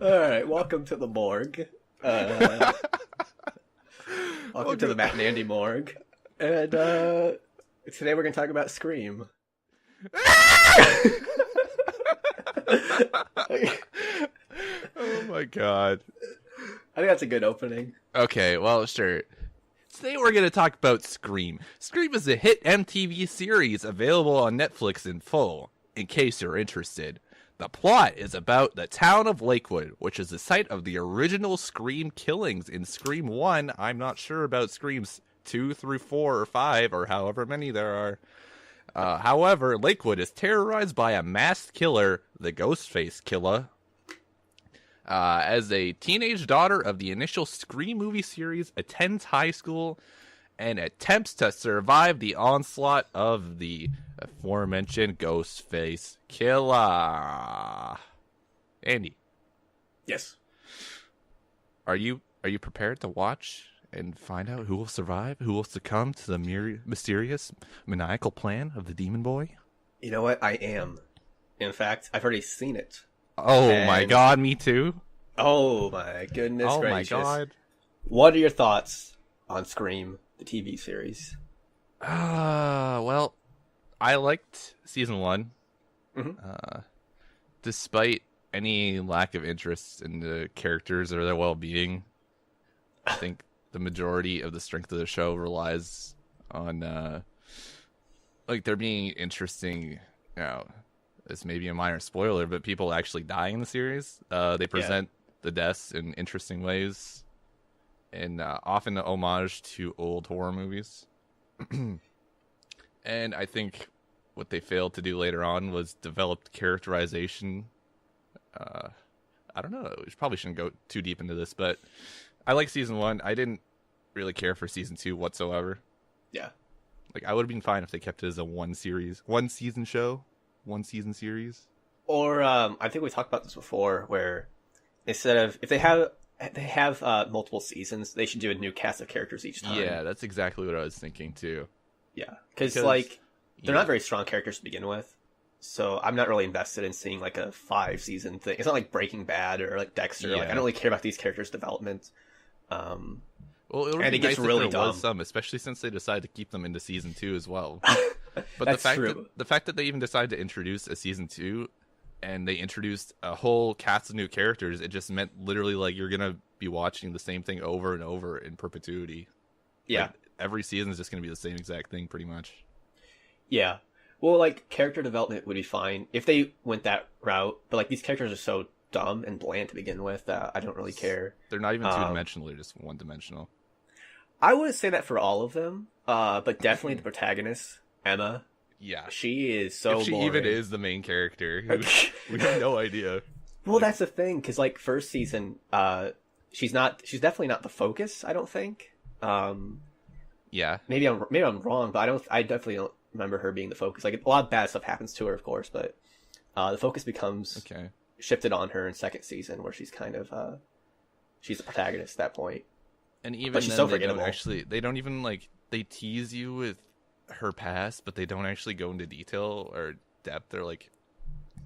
All right, welcome to the morgue. Uh, welcome to the Matt and Andy morgue. And today we're going to talk about Scream. Oh my god. I think that's a good opening. Okay, well, sure. Today we're going to talk about Scream. Scream is a hit MTV series available on Netflix in full, in case you're interested. The plot is about the town of Lakewood, which is the site of the original Scream killings in Scream 1. I'm not sure about Screams 2 through 4 or 5 or however many there are. However, Lakewood is terrorized by a masked killer, the Ghostface Killer. As a teenage daughter of the initial Scream movie series, attends high school and attempts to survive the onslaught of the aforementioned Ghostface Killer. Andy, Yes. are you prepared to watch and find out who will survive, who will succumb to the mysterious, maniacal plan of the Demon Boy? You know what? I am. In fact, I've already seen it. Oh my god, me too. Oh my goodness gracious. Oh my god. What are your thoughts on Scream, the TV series? Well, I liked season 1. Mm-hmm. Despite any lack of interest in the characters or their well-being, I think the majority of the strength of the show relies on like there being interesting, this may be a minor spoiler, but people actually die in the series. They present the deaths in interesting ways, and often an homage to old horror movies. And I think what they failed to do later on was develop characterization. I don't know. We probably shouldn't go too deep into this, but I like season 1. I didn't really care for season 2 whatsoever. Yeah. Like, I would have been fine if they kept it as a one season show. 1 season series. Or I think we talked about this before, where instead of if they have multiple seasons, they should do a new cast of characters each time. Yeah, that's exactly what I was thinking too. Yeah, because they're not very strong characters to begin with, so I'm not really invested in seeing like a 5-season thing. It's not like Breaking Bad or like Dexter. Yeah. Like I don't really care about these characters' development. Well, it would And be it gets nice really if there was dumb. some, especially since they decided to keep them into season 2 as well. But That's true. the fact that they even decided to introduce a season 2 and they introduced a whole cast of new characters, it just meant literally like you're gonna be watching the same thing over and over in perpetuity. Yeah, Like, every season is just gonna be the same exact thing, pretty much. yeah. Well, like character development would be fine if they went that route, but like these characters are so dumb and bland to begin with that I don't really care. They're not even 2-dimensional; they're just 1-dimensional. I wouldn't say that for all of them, but definitely the protagonist, Emma. Yeah, She is so if she boring. even is the main character, we have no idea. Well, that's the thing, because like first season, she's definitely not the focus. I don't think. Yeah, Maybe I'm wrong, but I definitely don't remember her being the focus. Like a lot of bad stuff happens to her, of course, but the focus becomes okay. shifted on her in second season, where she's kind of she's the protagonist at that point. And even But she's then, so they don't forgettable. actually, they don't even like, they tease you with her past, but they don't actually go into detail or depth. They're like,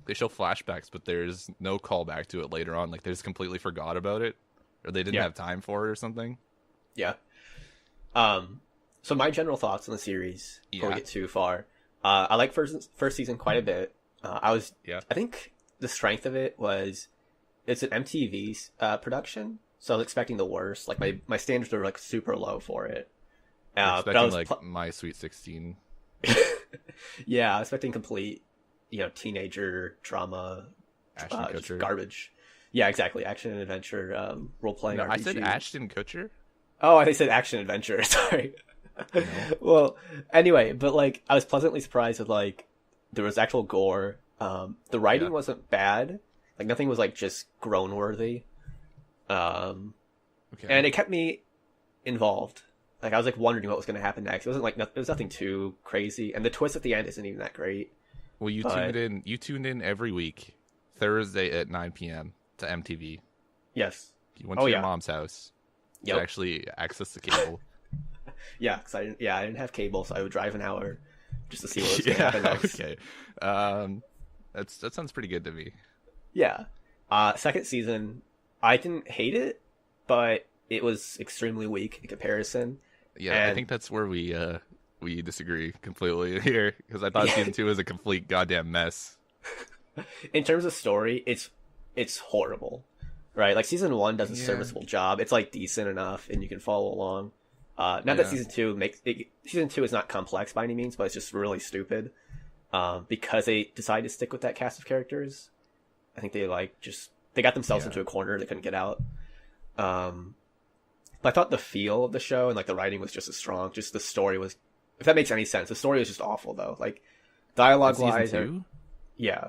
they show flashbacks, but there's no callback to it later on. Like, they just completely forgot about it, or they didn't Yeah. have time for it or something. Yeah. So my general thoughts on the series before we Yeah. get too far. I like first season quite a bit. I think the strength of it was it's an MTV production, so I was expecting the worst. Like my standards were like super low for it. You're But expecting I was like My Sweet 16. yeah, I was expecting complete, teenager drama, Ashton just Kutcher. garbage. Yeah, exactly. Action and adventure, role playing. No, RPG. I said Ashton Kutcher. Oh, I said action adventure. Sorry. No. Well, anyway, but like I was pleasantly surprised with like there was actual gore. The writing Yeah. wasn't bad. Like nothing was like just groan worthy. Okay. And it kept me involved. Like I was like wondering what was going to happen next. It wasn't like it was nothing too crazy, and the twist at the end isn't even that great. Well, you but- tuned in every week, Thursday at 9 p.m. to MTV. Yes. You went Oh, to your yeah. mom's house to Yep. actually access the cable. Yeah, because I didn't have cable, so I would drive an hour just to see what was going to happen next. Okay. That sounds pretty good to me. Yeah, Second season, I didn't hate it, but it was extremely weak in comparison. Yeah, And I think that's where we disagree completely here because I thought season 2 was a complete goddamn mess. in terms of story, it's horrible, right? Like season 1 does a serviceable job. It's like decent enough, and you can follow along. Not that season 2 is not complex by any means, but it's just really stupid. Because they decided to stick with that cast of characters. I think they got themselves into a corner they couldn't get out. But I thought the feel of the show and like the writing was just as strong. Just the story was, if that makes any sense, the story was just awful though. Like dialogue wise, yeah,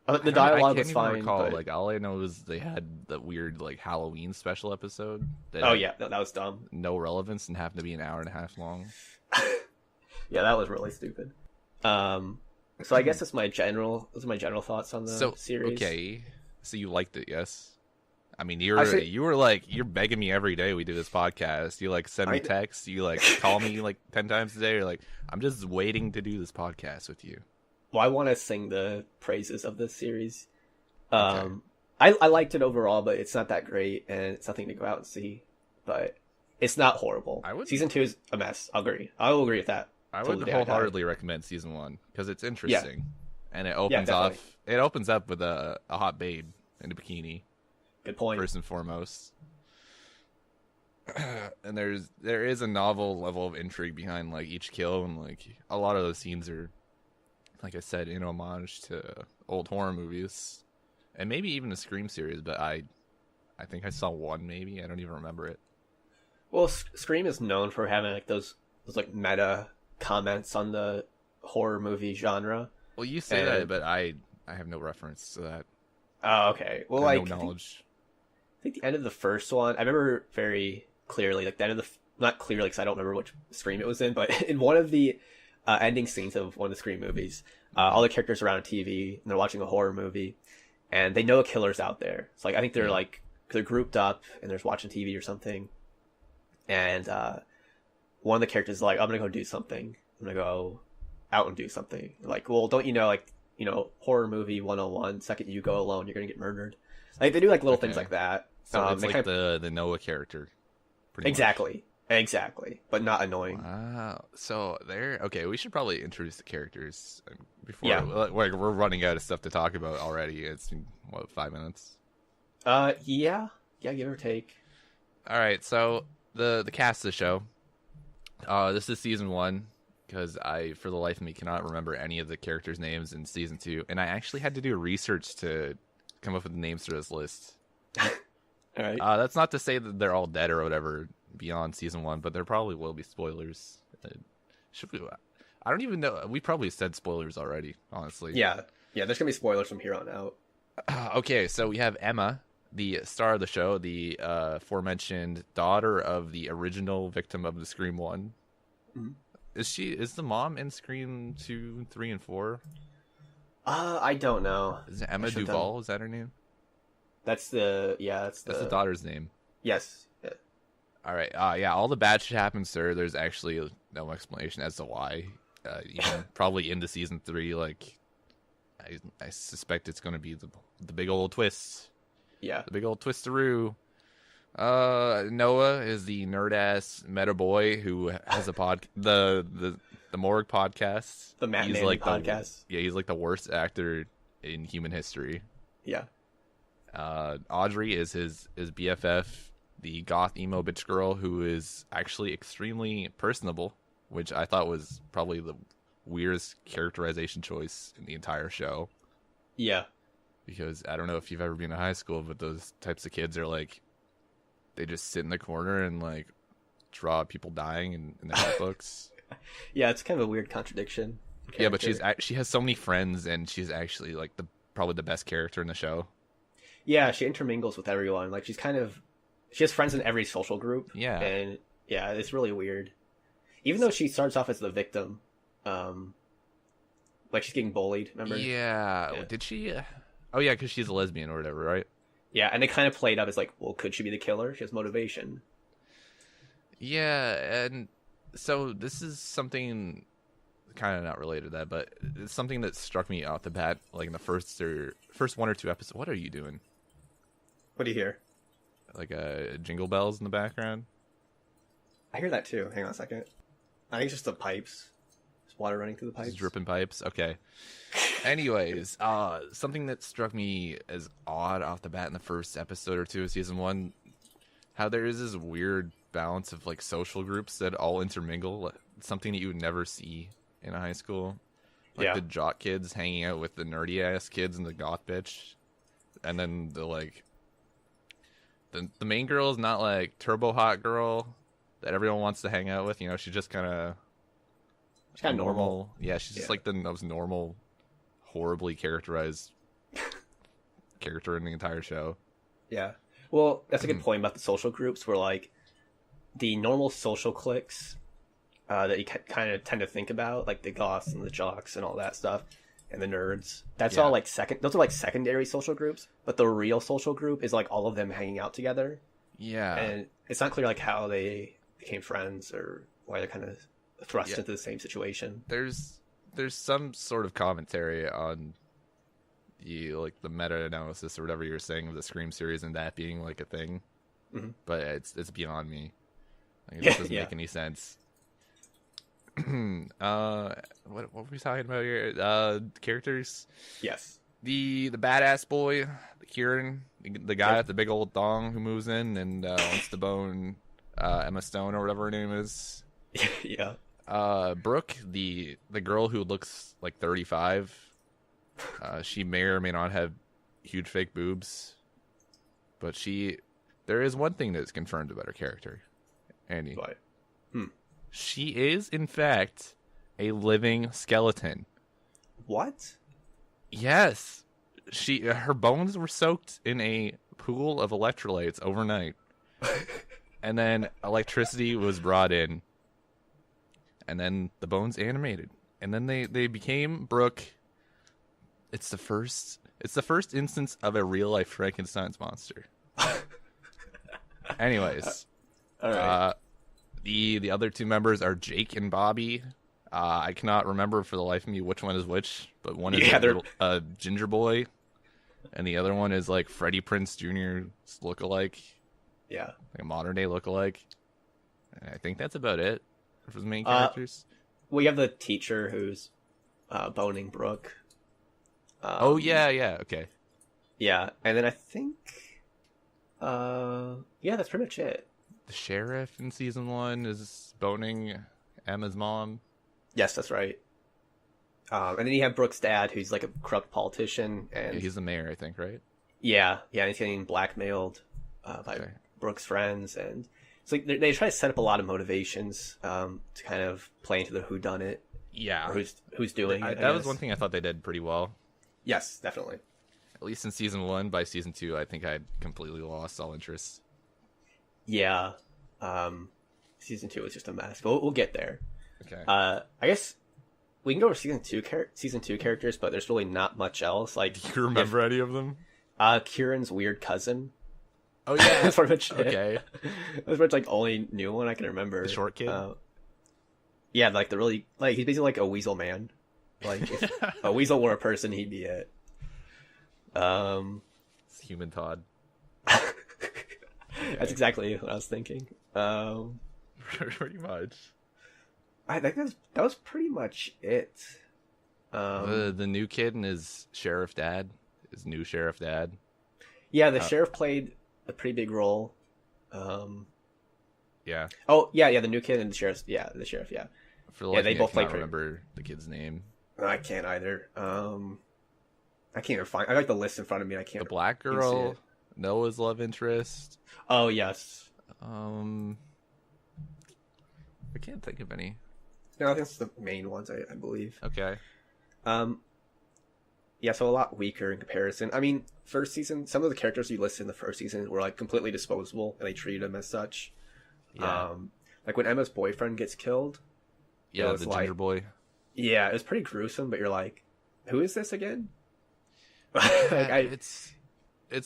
the dialogue was fine. Recall, but... like all I know is they had the weird like Halloween special episode. That that was dumb. No relevance and happened to be an hour and a half long. Yeah, that was really stupid. So I guess those are my general thoughts on the series. Okay, so you liked it, yes? I mean, you were begging me every day we do this podcast. You like send me texts. You like call me like 10 times a day. You're like, I'm just waiting to do this podcast with you. Well, I want to sing the praises of this series. I liked it overall, but it's not that great, and it's nothing to go out and see. But it's not horrible. Season 2 is a mess. I will agree with that. I would wholeheartedly recommend season 1 because it's interesting, and it opens up with a hot babe in a bikini. Good point. First and foremost, and there is a novel level of intrigue behind like each kill, and like a lot of those scenes are, like I said, in homage to old horror movies, and maybe even the Scream series. But I think I saw one, maybe I don't even remember it. Well, Scream is known for having like those like meta comments on the horror movie genre. Well, you say that, but I have no reference to that. Oh, okay. Well, like no knowledge. I think the end of the first one, I remember very clearly. Like the end of not clearly because I don't remember which Scream it was in, but in one of the ending scenes of one of the Scream movies, all the characters are around a TV and they're watching a horror movie, and they know a killer's out there. It's like I think they're grouped up and they're watching TV or something, and one of the characters is like, I'm gonna go do something. I'm gonna go out and do something. Like, well, don't you know, like, horror movie 101, second you go alone, you're gonna get murdered. Like, they do, like, little things like that. So it's like the Noah character. Exactly. But not annoying. Wow. So we should probably introduce the characters before we're running out of stuff to talk about already. It's been, 5 minutes? Yeah, give or take. All right, so the cast of the show. This is season 1 because I, for the life of me, cannot remember any of the characters' names in season 2, and I actually had to do research to come up with the names for this list. All right. That's not to say that they're all dead or whatever beyond season 1, but there probably will be spoilers. Should we? I don't even know. We probably said spoilers already, honestly. Yeah. There's gonna be spoilers from here on out. Okay, so we have Emma, the star of the show, the aforementioned daughter of the original victim of the Scream 1. Mm-hmm. Is the mom in Scream 2, 3, and 4? I don't know. Is it Emma Duval? Is that her name? That's the daughter's name. Yes. Yeah. All right. All the bad shit happens to her. There's actually no explanation as to why. Even probably into season 3, like I suspect it's going to be the big old twist. Yeah. The big old twisteroo. Noah is the nerd ass meta boy who has a the Morgue podcast. The Matt Manning podcast. He's like the worst actor in human history. Yeah. Audrey is his BFF, the goth emo bitch girl who is actually extremely personable, which I thought was probably the weirdest characterization choice in the entire show. Yeah. Because I don't know if you've ever been to high school, but those types of kids are like, they just sit in the corner and like draw people dying in their notebooks. Yeah, it's kind of a weird contradiction. Yeah, but she has so many friends, and she's actually like probably the best character in the show. Yeah, she intermingles with everyone. Like she has friends in every social group. Yeah, and yeah, it's really weird. Even though she starts off as the victim, like she's getting bullied. Remember? Yeah. Did she? Oh yeah, because she's a lesbian or whatever, right? Yeah, and they kind of played up as like, well, could she be the killer? She has motivation. Yeah, and so this is something kind of not related to that, but it's something that struck me off the bat, like in the first 1 or 2 episodes. What are you doing? What do you hear? Like jingle bells in the background. I hear that too. Hang on a second. I think it's just the pipes. Just water running through the pipes. Just dripping pipes. Okay. Anyways, something that struck me as odd off the bat in the first episode or two of season 1, how there is this weird balance of like social groups that all intermingle. Something that you would never see in a high school. Like the jock kids hanging out with the nerdy ass kids and the goth bitch. And then the main girl is not like turbo hot girl that everyone wants to hang out with. You know, she's just kind of normal. Yeah, she's just like the most normal, horribly characterized character in the entire show. Yeah. Well, that's a good point about the social groups where like the normal social cliques that you kind of tend to think about, like the goths and the jocks and all that stuff, and the nerds. That's all like those are like secondary social groups, but the real social group is like all of them hanging out together. Yeah. And it's not clear like how they became friends or why they're kind of thrust into the same situation. There's some sort of commentary on the meta-analysis or whatever you're saying of the Scream series and that being like a thing. Mm-hmm. But it's beyond me. Like, it doesn't make any sense. What were we talking about here? Characters? Yes. The badass boy, the Kieran, the guy with the big old thong who moves in and wants to bone Emma Stone or whatever her name is. Yeah. Brooke, the girl who looks like 35. She may or may not have huge fake boobs, but there is one thing that's confirmed about her character, Andy. What? She is, in fact, a living skeleton. What? Yes. Her bones were soaked in a pool of electrolytes overnight. And then electricity was brought in. And then the bones animated. And then they became Brooke. It's the first instance of a real life Frankenstein's monster. Anyways. All right. The other two members are Jake and Bobby. I cannot remember for the life of me which one is which, but one is a ginger boy, and the other one is like Freddie Prinze Jr.'s lookalike. Yeah, like a modern day lookalike. And I think that's about it for the main characters. Well, you have the teacher who's boning Brooke. Okay. Yeah, and then I think, that's pretty much it. The sheriff in season 1 is boning Emma's mom. Yes, that's right. And then you have Brooke's dad, who's like a corrupt politician, and he's the mayor, I think, right? Yeah, and he's getting blackmailed by Brooke's friends, and it's like they try to set up a lot of motivations to kind of play into the whodunit. Yeah, or who's doing it. That was one thing I thought they did pretty well. Yes, definitely. At least in season 1. By season 2, I think I'd completely lost all interest. Yeah, season 2 was just a mess, but we'll get there. Okay. I guess we can go over season two characters, but there's really not much else. Like, do you remember any of them? Kieran's weird cousin. Oh yeah, that's pretty much okay. That's pretty much like only new one I can remember. The short kid. Yeah, like the really he's basically like a weasel man. Like if a weasel were a person, he'd be it. It's human Todd. That's exactly what I was thinking. Pretty much. I think that was pretty much it. The new kid and his new sheriff dad. Yeah, the sheriff played a pretty big role. Yeah. Oh yeah, the new kid and the sheriff. Yeah, the sheriff. Yeah. They both played. I can't remember the kid's name. I can't either. I can't even find. I got the list in front of me. I can't. The black girl, Noah's love interest. Oh yes. I can't think of any. No, I think it's the main ones. I believe. Okay. Yeah, so a lot weaker in comparison. I mean, first season, some of the characters you listed in the first season were like completely disposable, and they treated them as such. Yeah. Like when Emma's boyfriend gets killed. Yeah, the ginger boy. Yeah, it was pretty gruesome, but you're like, who is this again? It's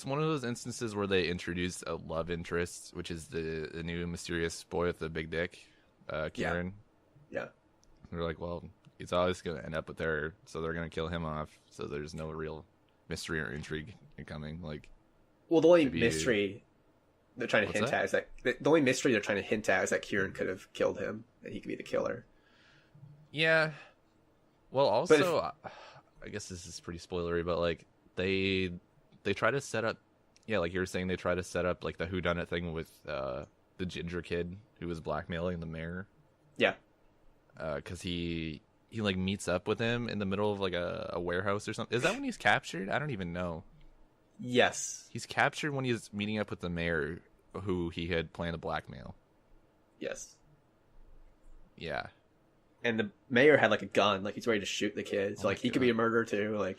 one of those instances where they introduce a love interest, which is the new mysterious boy with the big dick, Kieran. Yeah. They're like, well, he's always going to end up with her, so they're going to kill him off. So there's no real mystery or intrigue coming. Like, Well, the only Maybe... mystery they're trying to What's hint that? at is that the only mystery they're trying to hint at is that Kieran could have killed him, and he could be the killer. Yeah. Well, But also, I guess this is pretty spoilery, but like they try to set up, yeah, like you were saying, they try to set up like the whodunit thing with the ginger kid who was blackmailing the mayor. Yeah. Because he like meets up with him in the middle of like a warehouse or something. Is that when he's captured? I don't even know. Yes. He's captured when he's meeting up with the mayor who he had planned to blackmail. Yes. Yeah. And the mayor had like a gun, like he's ready to shoot the kid. So Oh like my he could God. be a murderer too. Like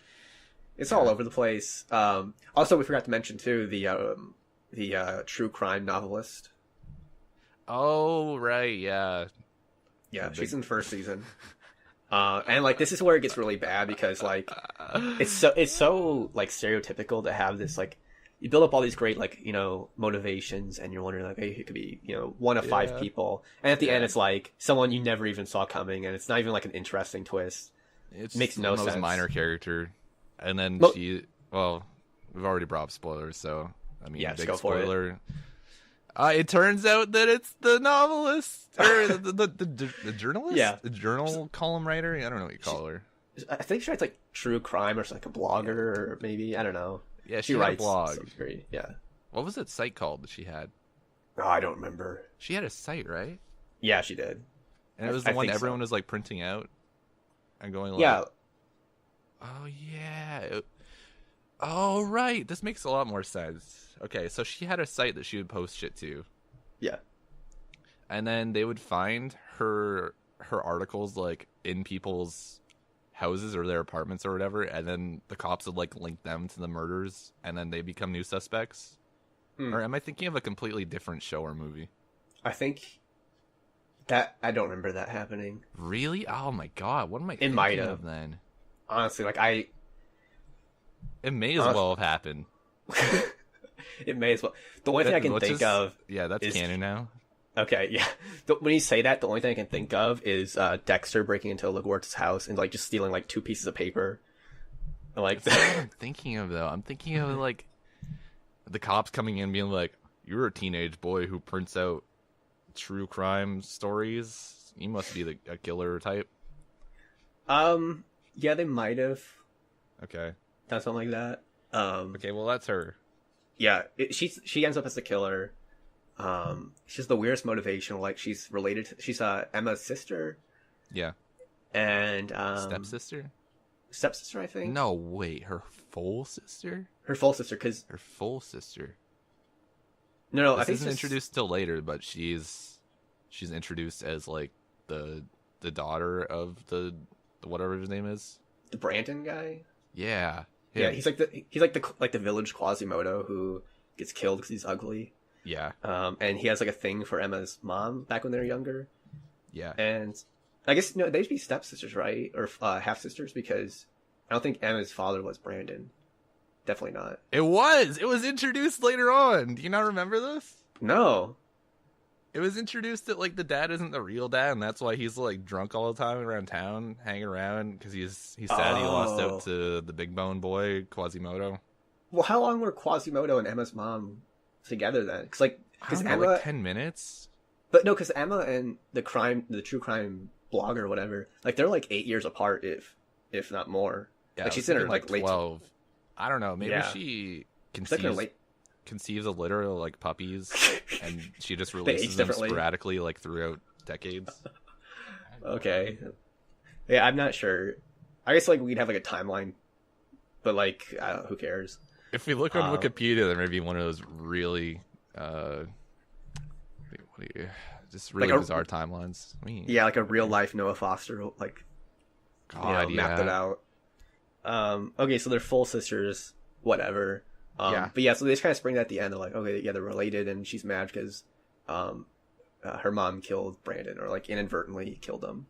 it's all over the place. Also, we forgot to mention too the true crime novelist. Oh, right, yeah. Yeah, The she's big- in the first season. And like this is where it gets really bad because like it's so like stereotypical to have this like you build up all these great like motivations and you're wondering like hey it could be one of five Yeah. people and at the Yeah. end it's like someone you never even saw coming and it's not even like an interesting twist. It's Makes just no the most sense. minor character. And then Well- well, we've already brought up spoilers, so I mean, Yeah, just big go for it. spoiler. It turns out that it's the novelist or the journalist, Yeah. the journal column writer. I don't know what you call her. I think she writes like true crime or like a blogger or maybe I don't know. Yeah, She she had a writes blog. some great, yeah. What was that site called that she had? Oh, I don't remember. She had a site, right? Yeah, she did. And it was I the one think so. everyone was like printing out and going like, Yeah, oh yeah. Oh right, this makes a lot more sense. Okay, so she had a site that she would post shit to, yeah. and then they would find her articles like in people's houses or their apartments or whatever, and then the cops would like link them to the murders, and then they become new suspects. Hmm. Or am I thinking of a completely different show or movie? I think that I don't remember that happening. Really? Oh my god, what am I It might thinking have. of then? Honestly, like It may as Honest- well have happened. it may as well. The only thing I can Let's think just- of. Yeah, that's is- canon now. Okay, yeah. When you say that, the only thing I can think of is Dexter breaking into LaGuardia's house and like just stealing like 2 pieces of paper. And, like That's not what I'm thinking of though. I'm thinking of like the cops coming in being like, "You're a teenage boy who prints out true crime stories. You must be a killer type." yeah, they might have Okay. done something like that. Okay. Well, that's her. Yeah, she ends up as the killer. She's the weirdest motivation. Like she's related to, she's Emma's sister Yeah. and Stepsister? stepsister, I think. No, wait. Her full sister? Her full sister. Because Her full sister. no, I This think isn't it's just- introduced till later, but she's introduced as like the daughter of the whatever his name is. the Brandon guy. Yeah. Yeah, him. he's like the village Quasimodo who gets killed because he's ugly. Yeah. And he has like a thing for Emma's mom back when they were younger. Yeah. And I guess no, they'd be stepsisters, right, or half sisters because I don't think Emma's father was Brandon. Definitely not. It was introduced later on. Do you not remember this? No. It was introduced that like the dad isn't the real dad, and that's why he's like drunk all the time around town, hanging around because he's sad he lost Oh. out to the big bone boy Quasimodo. Well, how long were Quasimodo and Emma's mom together then? Because I don't know, Emma, like 10 minutes. but no, because Emma and the true crime blogger, or whatever, like they're like 8 years apart, if not more. Yeah, Like, I she's was in her, thinking, like, late- 12. I don't know. Maybe Yeah. she It's like they're late. conceives a litter of like puppies, and she just They age releases them differently. sporadically like throughout decades. Okay. Yeah, I'm not sure. I guess like we'd have like a timeline, but like who cares? If we look on Um, Wikipedia, there may be one of those really, just really Like a- bizarre timelines. I mean, Yeah, like a real life Noah Foster like God, mapped it out. Okay, so they're full sisters, whatever. Yeah. But yeah, so they just kind of spring that at the end. They're like, okay, yeah, they're related, and she's mad because her mom killed Brandon, or like inadvertently killed him.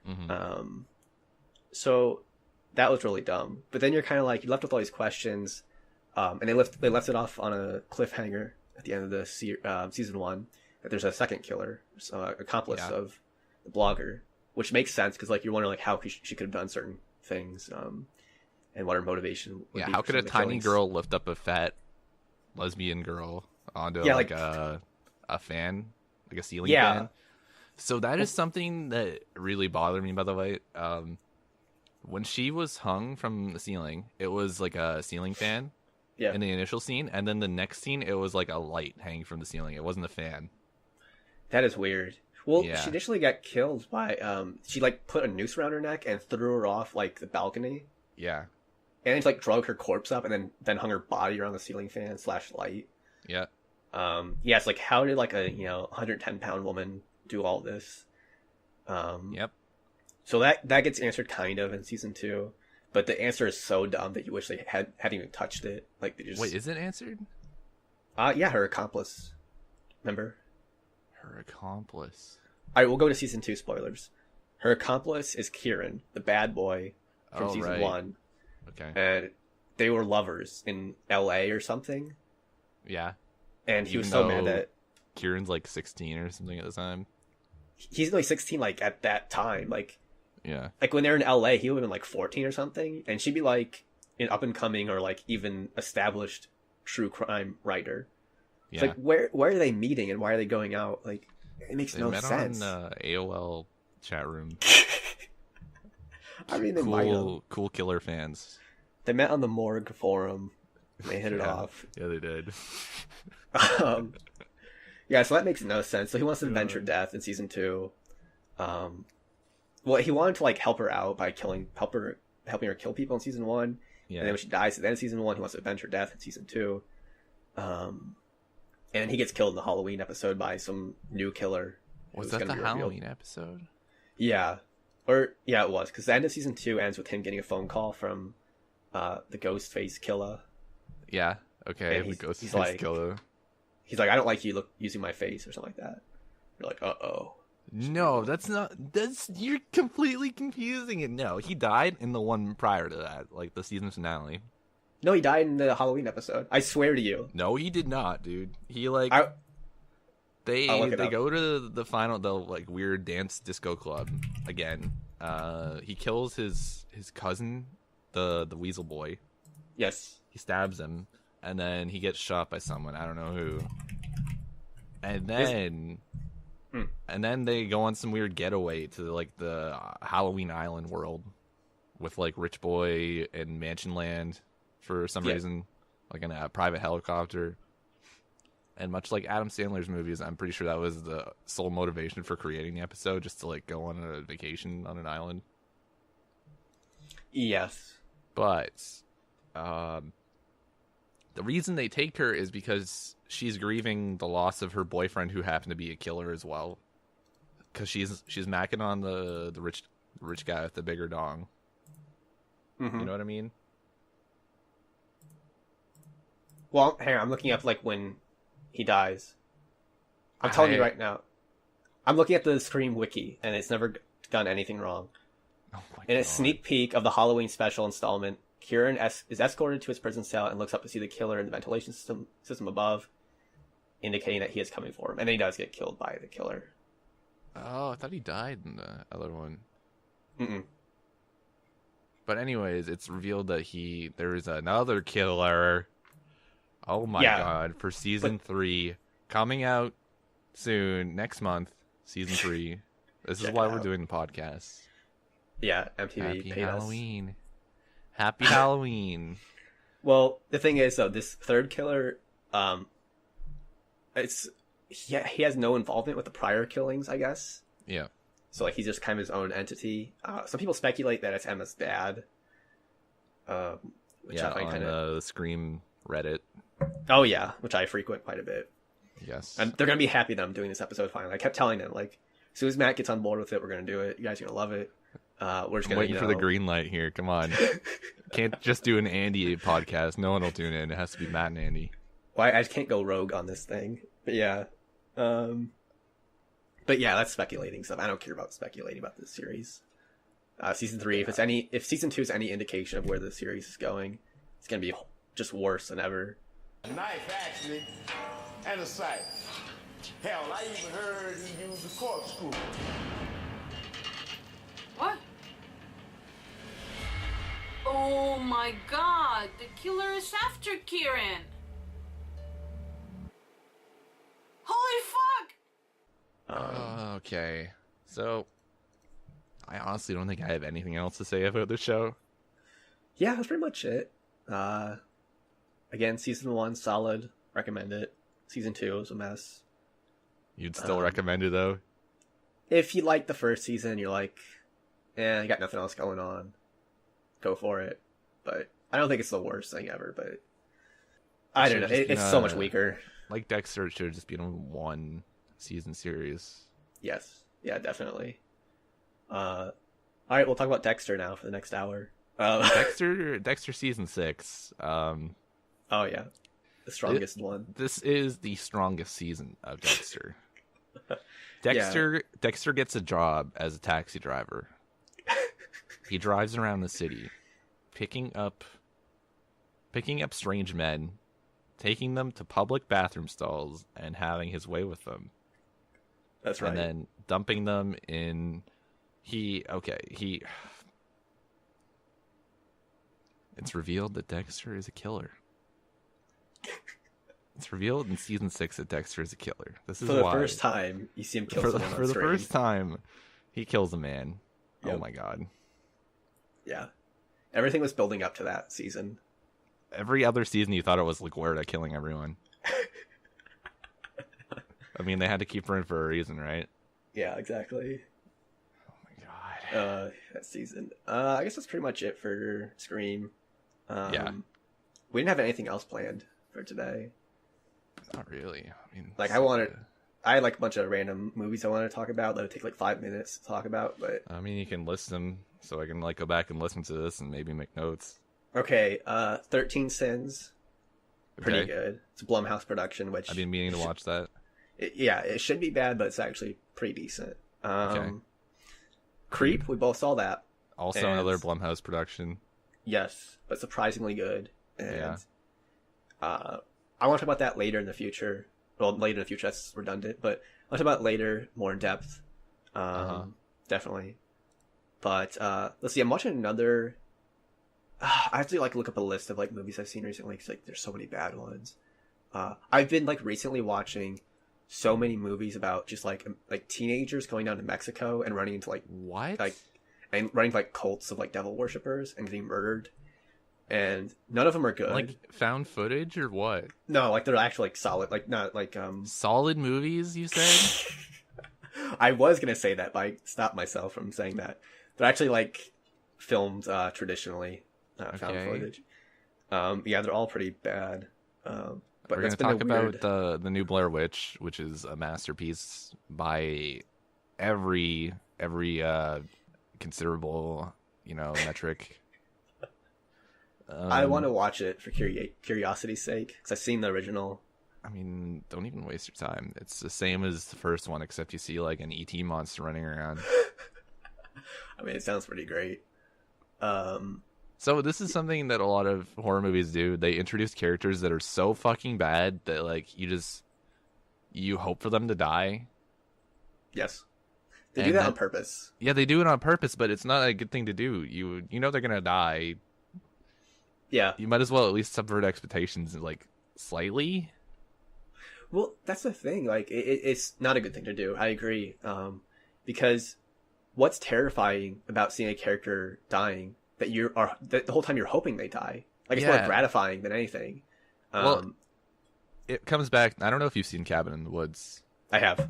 Mhm. So that was really dumb. But then you're kind of like, you're left with all these questions, and they left it off on a cliffhanger at the end of the season 1 that there's a second killer, so accomplice Yeah. of the blogger, which makes sense because like you're wondering like how she could have done certain things, and what her motivation would Yeah, be how for could a some of the tiny killings. girl lift up a fat lesbian girl onto Yeah, like a fan, like a ceiling Yeah. fan. So that is something that really bothered me, by the way. When she was hung from the ceiling, it was like a ceiling fan Yeah. in the initial scene, and then the next scene, it was like a light hanging from the ceiling. It wasn't a fan. That is weird. Well, Yeah. she initially got killed by she like put a noose around her neck and threw her off like the balcony, Yeah, and then like drug her corpse up and then hung her body around the ceiling fan / light. yeah. Yeah, it's like how did like a 110-pound woman do all this? Yep. So that gets answered kind of in season 2, but the answer is so dumb that you wish they hadn't even touched it. Like they just Wait, is it answered? yeah, her accomplice. Remember? Her accomplice. All right, we'll go to season 2 spoilers. Her accomplice is Kieran, the bad boy from Oh, season right. 1, Okay. and they were lovers in L.A. or something. Yeah. And he was Even so mad though that Kieran's like 16 or something at the time. he's only 16, like at that time. Like Yeah. when they're in L.A., he would have been like 14 or something, and she'd be like an up and coming or like even established true crime writer. It's Yeah. like where are they meeting and why are they going out? Like it makes They no met sense. on AOL chat room. I mean, they might have. Cool killer fans. They met on the morgue forum. And they hit it Yeah. off. Yeah, they did. Yeah, so that makes no sense. So he wants to avenge her death in season 2. Well, he wanted to like help her out by helping her kill people in season 1. Yeah. And then when she dies at the end of season 1, he wants to avenge her death in season 2. And he gets killed in the Halloween episode by some new killer. Was who's that the gonna be revealed. Halloween episode? Yeah. Or, yeah, it was. Because the end of season 2 ends with him getting a phone call from the Ghostface killer. Yeah. Okay. And The ghost he's like, killer. He's like, I don't like you using my face or something like that. You're like, uh-oh. No, that's not. You're completely confusing it. No, he died in the one prior to that, like the season finale. No, he died in the Halloween episode. I swear to you. No, he did not, dude. He like I'll they look it up. go to the final, the like weird dance disco club again. He kills his cousin, the Weasel Boy. Yes. He stabs him, and then he gets shot by someone. I don't know who. And then, and then they go on some weird getaway to like the Halloween Island world with like Rich Boy and Mansion Land for some reason, like in a private helicopter. And much like Adam Sandler's movies, I'm pretty sure that was the sole motivation for creating the episode, just to like go on a vacation on an island. Yes. But the reason they take her is because she's grieving the loss of her boyfriend, who happened to be a killer as well. Because she's macking on the rich guy with the bigger dong. Mm-hmm. You know what I mean? Well, hang on. I'm looking up like when he dies. I'm telling you right now. I'm looking at the Scream wiki, and it's never done anything wrong. Oh my In a God. sneak peek of the Halloween special installment, Kieran is escorted to his prison cell and looks up to see the killer in the ventilation system above, indicating that he is coming for him. And then he does get killed by the killer. Oh, I thought he died in the other one. Mm-mm. But anyways, it's revealed that there is another killer. Oh my God! For season 3, coming out soon next month, season 3. This is why we're doing the podcast. Yeah, MTV Happy paid us. Halloween! Happy Halloween! Well, the thing is, though, this third killer, he has no involvement with the prior killings, I guess. Yeah. So like he's just kind of his own entity. Some people speculate that it's Emma's dad. Which I find on kind of the Scream Reddit. Oh yeah, which I frequent quite a bit. Yes. And they're gonna be happy that I'm doing this episode finally. I kept telling them like, as soon as Matt gets on board with it, we're gonna do it. You guys are gonna love it. We're just I'm gonna waiting for the green light here. Come on. Can't just do an Andy podcast. No one will tune in. It has to be Matt and Andy. Well, I just can't go rogue on this thing. But yeah. But yeah, that's speculating stuff. I don't care about speculating about this series. Season 3, if season 2 is any indication of where the series is going, it's gonna be just worse than ever. A knife, actually, and a sight. Hell, I even heard he used a corkscrew. What? Oh my God! The killer is after Kieran. Okay. So, I honestly don't think I have anything else to say about the show. Yeah, that's pretty much it. Again, season 1 solid, recommend it. Season 2 was a mess. You'd still recommend it though? If you like the first season, you're like, I got nothing else going on, go for it. But I don't think it's the worst thing ever, but I don't know. It's so much weaker. Like Dexter, it should have just been a 1 season series. Yes. Yeah, definitely. All right, we'll talk about Dexter now for the next hour. Dexter season 6. Oh yeah, the strongest one. This is the strongest season of Dexter. Dexter gets a job as a taxi driver. He drives around the city, picking up strange men, taking them to public bathroom stalls, and having his way with them. That's right. And then dumping them in. It's revealed that Dexter is a killer. It's revealed in season 6 that Dexter is a killer. This is for the why. first time you see him kill someone on For the screen. first time, he kills a man. Yep. Oh my god. Yeah. Everything was building up to that season. Every other season you thought it was LaGuardia killing everyone. I mean, they had to keep her in for a reason, right? Yeah, exactly. Oh my god. That season. I guess that's pretty much it for Scream. Yeah. We didn't have anything else planned for today. Not really. I mean, Like, I had like a bunch of random movies I wanted to talk about that would take like 5 minutes to talk about, but... I mean, you can list them so I can like go back and listen to this and maybe make notes. Okay, 13 Sins. Pretty Okay. good. It's a Blumhouse production, which... I've been meaning to watch that. it should be bad, but it's actually pretty decent. Okay. Creep, we both saw that. Also And- another Blumhouse production. Yes, but surprisingly good. And Yeah. I want to talk about that later in the future. Well, later in the future, that's redundant, but I'll talk about it later, more in depth. Definitely. But let's see, I'm watching another... I have to like look up a list of like movies I've seen recently because like there's so many bad ones. I've been like recently watching so many movies about just like teenagers going down to Mexico and running into like What? and running like cults of like devil worshippers and getting murdered, and none of them are good. Like found footage or what? No, like they're actually like solid, like not like Solid movies, you said? I was gonna say that, but I stopped myself from saying that. They're actually like filmed traditionally, found Okay. footage. Yeah, they're all pretty bad. But We're that's going to been talk a weird... about the new Blair Witch, which is a masterpiece by every considerable, metric. I want to watch it for curiosity's sake because I've seen the original. I mean, don't even waste your time. It's the same as the first one, except you see like an ET monster running around. I mean, it sounds pretty great. So this is something that a lot of horror movies do. They introduce characters that are so fucking bad that like you hope for them to die. Yes, they And do that that- on purpose. Yeah, they do it on purpose, but it's not a good thing to do. You know they're gonna die. Yeah. You might as well at least subvert expectations like slightly. Well, that's the thing. Like, it's not a good thing to do. I agree. Because what's terrifying about seeing a character dying that the whole time you're hoping they die? Like, it's more Yeah. gratifying than anything. Well, it comes back. I don't know if you've seen Cabin in the Woods. I have.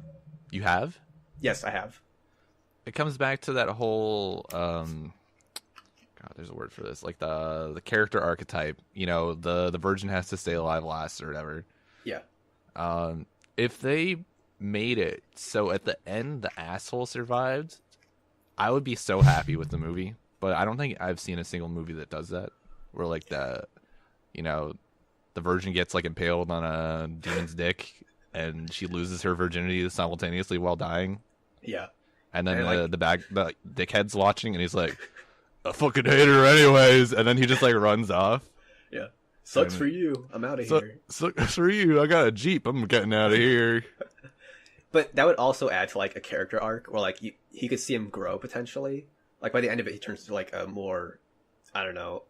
You have? Yes, I have. It comes back to that whole God, there's a word for this. Like the character archetype. The virgin has to stay alive last or whatever. Yeah. If they made it so at the end the asshole survived, I would be so happy with the movie. But I don't think I've seen a single movie that does that. Where like the virgin gets like impaled on a demon's dick and she loses her virginity simultaneously while dying. Yeah. And then And, the dickhead's watching and he's like, I fucking hate her anyways. And then he just like runs off. Yeah. Sucks for you. I'm out of here. Sucks for you. I got a Jeep. I'm getting out of here. But that would also add to like a character arc where like he could see him grow potentially. Like by the end of it, he turns into like a more I don't know,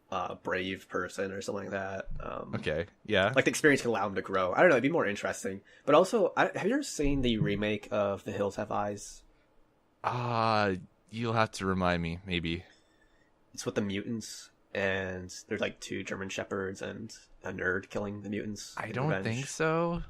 brave person or something like that. Okay, yeah. Like the experience can allow him to grow. I don't know, it'd be more interesting. But also, have you ever seen the remake of The Hills Have Eyes? You'll have to remind me, maybe. It's with the mutants, and there's like 2 German shepherds and a nerd killing the mutants. I in don't revenge. think so.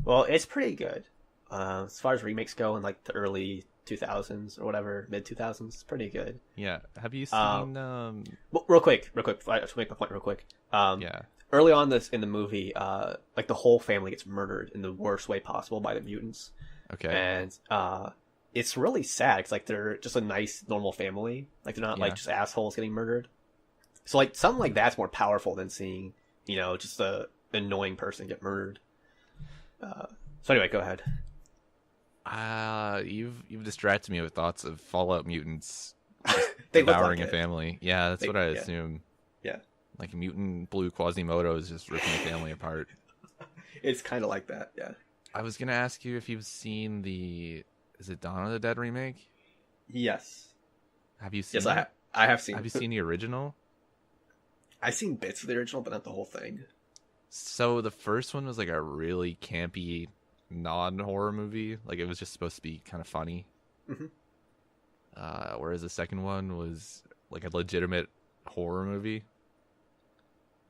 Well, it's pretty good. As far as remakes go in like the early 2000s or whatever, mid 2000s, it's pretty good. Yeah. Have you seen Well, real quick, I have to make my point real quick. yeah. Early on in the movie, like the whole family gets murdered in the worst way possible by the mutants. Okay. And it's really sad because like they're just a nice normal family, like they're not like just assholes getting murdered. So like something like that's more powerful than seeing, you know, just a annoying person get murdered. So anyway, go ahead. You've distracted me with thoughts of Fallout mutants They look devouring like a it. family. Yeah, that's what I assume. Yeah, Like mutant blue Quasimodo is just ripping the family apart. it's kind of like that. Yeah. I was gonna ask you if you've seen is it Dawn of the Dead remake? Yes. Have you seen? Yes, it? I have seen. Have you seen the original? I've seen bits of the original, but not the whole thing. So the first one was like a really campy non-horror movie. Like it was just supposed to be kind of funny. Mhm. Whereas the second one was like a legitimate horror movie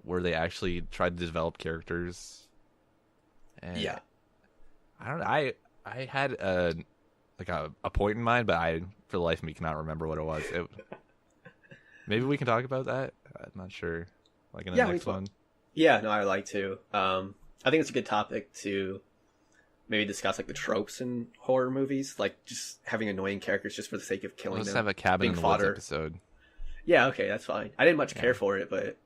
where they actually tried to develop characters. And Yeah. I don't know. I had a point in mind, but I for the life of me cannot remember what it was. Maybe we can talk about that. I'm not sure. Like in the next one. Yeah, no, I would like to. I think it's a good topic to maybe discuss like the tropes in horror movies, like just having annoying characters just for the sake of killing Let's them. have a Cabin in the Woods episode. Yeah, okay, that's fine. I didn't much care for it, but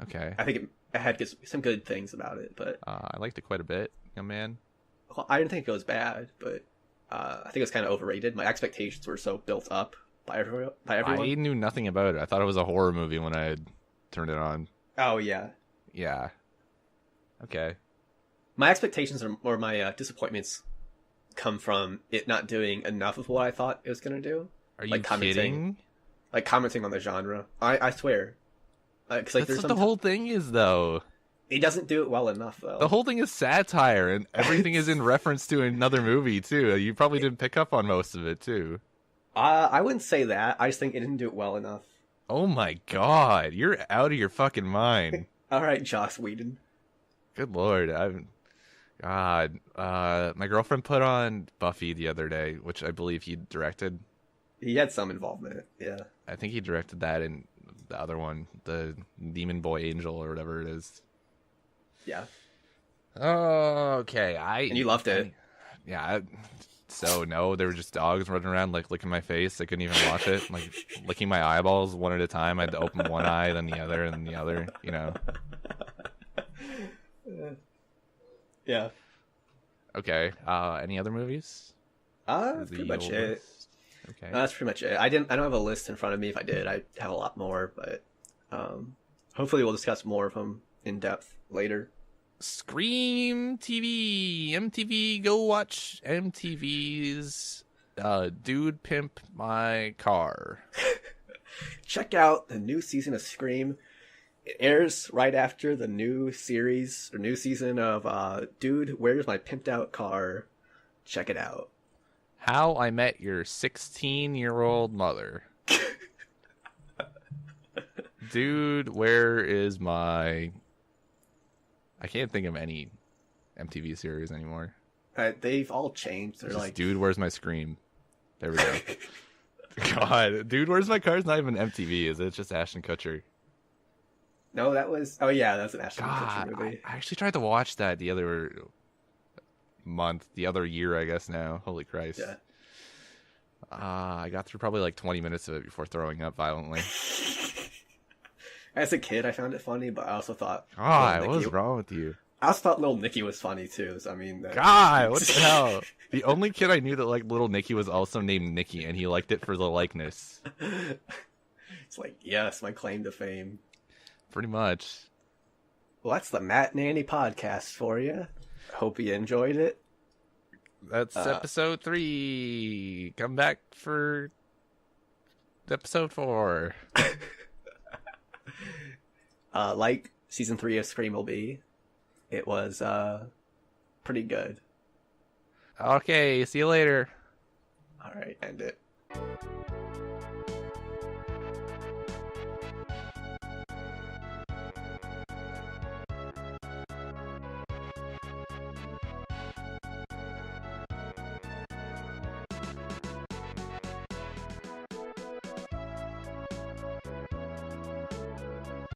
Okay. I think it had some good things about it. But I liked it quite a bit, young man. well, I didn't think it was bad, but I think it was kind of overrated. My expectations were so built up by everyone. I knew nothing about it. I thought it was a horror movie when I had turned it on. Oh yeah. Yeah. Okay. My expectations or my disappointments come from it not doing enough of what I thought it was going to do. Are you like kidding? Like commenting on the genre. I swear. Cause, like, That's what the whole thing is, though. It doesn't do it well enough, though. The whole thing is satire, and everything is in reference to another movie, too. You probably didn't pick up on most of it, too. I wouldn't say that. I just think it didn't do it well enough. Oh my god, you're out of your fucking mind. All right, Joss Whedon. Good lord, God. My girlfriend put on Buffy the other day, which I believe he directed. He had some involvement, yeah. I think he directed that and the other one, the Demon Boy Angel or whatever it is. Yeah. Oh, okay. And you loved it. So no, there were just dogs running around like licking my face. I couldn't even watch it. Like licking my eyeballs one at a time. I had to open one eye, then the other, and then the other. You know. Yeah. Okay. Any other movies? That's pretty much it. Okay. No, that's pretty much it. I don't have a list in front of me. If I did, I'd have a lot more. But hopefully, we'll discuss more of them in depth later. Scream TV, MTV. Go watch MTV's Dude Pimp My Car. Check out the new season of Scream. It airs right after the new series or new season of Dude, Where's My Pimped Out Car? Check it out. How I Met Your 16-Year-Old Mother. Dude, where is my... I can't think of any MTV series anymore. They've all changed. They're like, Dude, where's my Scream? There we go. God, Dude, where's my car? Is not even MTV, is it? It's just Ashton Kutcher. No, that was... Oh, yeah, that's an Ashton God, Kutcher movie. I actually tried to watch that the other year, I guess now. Holy Christ. Yeah. I got through probably like 20 minutes of it before throwing up violently. As a kid, I found it funny, but I also thought... God, what was wrong with you? I also thought Little Nicky was funny, too. So, I mean... God, what the hell? The only kid I knew that liked Little Nicky was also named Nicky, and he liked it for the likeness. It's like, yes, my claim to fame. Pretty much. Well, that's the Matt Nanny podcast for you. Hope you enjoyed it. That's episode 3. Come back for episode 4. like season 3 of Scream will be, it was pretty good. Okay, see you later. All right, end it.